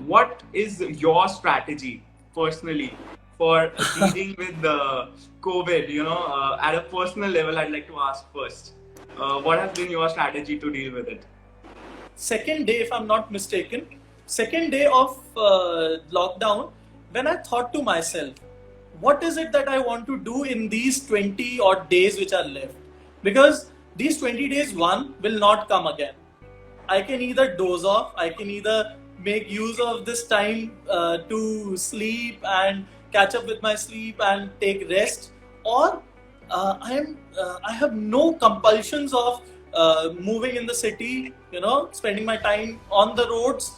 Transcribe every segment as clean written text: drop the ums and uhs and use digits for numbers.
what is your strategy personally for dealing with the COVID? At a personal level, I'd like to ask first. What has been your strategy to deal with it? Second day, if I'm not mistaken, second day of lockdown, when I thought to myself, what is it that I want to do in these 20 odd days which are left? Because these 20 days, one, will not come again. I can either doze off, I can either make use of this time to sleep and catch up with my sleep and take rest, or I have no compulsions of moving in the city, spending my time on the roads,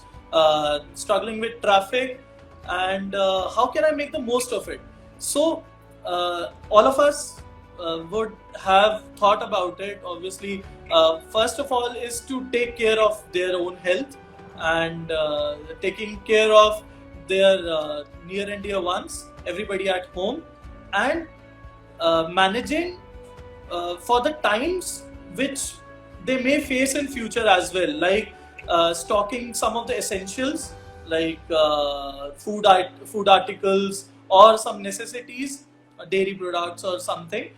struggling with traffic, and how can I make the most of it? So, all of us would have thought about it. Obviously, first of all, is to take care of their own health and taking care of their near and dear ones, everybody at home, and managing for the times which they may face in future as well, like stocking some of the essentials like food articles or some necessities, dairy products or something.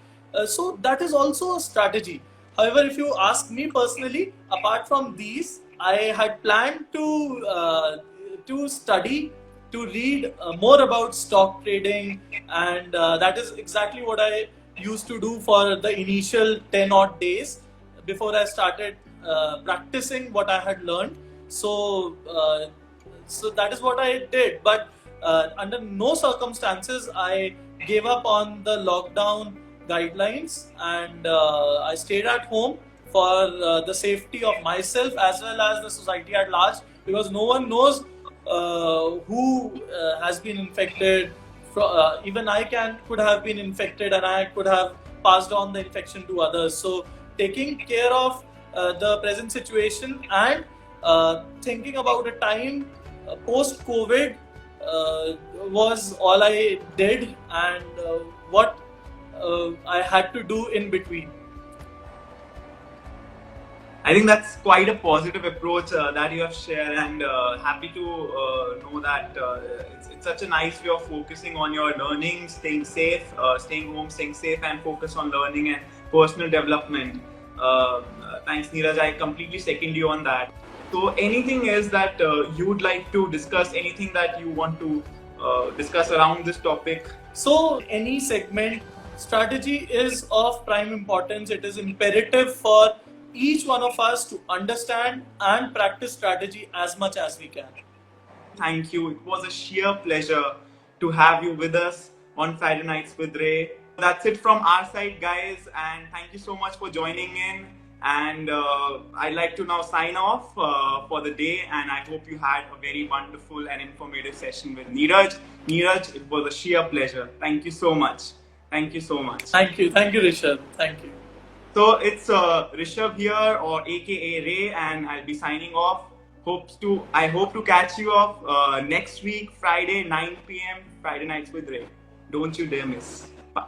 So that is also a strategy. However, if you ask me personally, apart from these, I had planned to study, to read more about stock trading, and that is exactly what I used to do for the initial 10 odd days before I started practicing what I had learned. So that is what I did. But under no circumstances I gave up on the lockdown guidelines, and I stayed at home for the safety of myself as well as the society at large, because no one knows who has been infected. Even I could have been infected, and I could have passed on the infection to others. So taking care of the present situation and thinking about a time post COVID was all I did, and what I had to do in between. I think that's quite a positive approach that you have shared, and happy to know that it's such a nice way of focusing on your learning, staying safe, staying home, staying safe, and focus on learning and personal development. Thanks, Neeraj. I completely second you on that. So, anything else that you would like to discuss? Anything that you want to discuss around this topic? So, any segment, strategy is of prime importance. It is imperative for each one of us to understand and practice strategy as much as we can. Thank you. It was a sheer pleasure to have you with us on Friday Nights with Ray. That's it from our side, guys, and thank you so much for joining in. And I'd like to now sign off for the day, and I hope you had a very wonderful and informative session with Neeraj. Neeraj, it was a sheer pleasure. Thank you so much. Thank you so much. Thank you, Rishabh. Thank you. So it's Rishabh here, or AKA Ray, and I'll be signing off. I hope to catch you off next week, Friday, 9 p.m. Friday Nights with Ray. Don't you dare miss. Bye.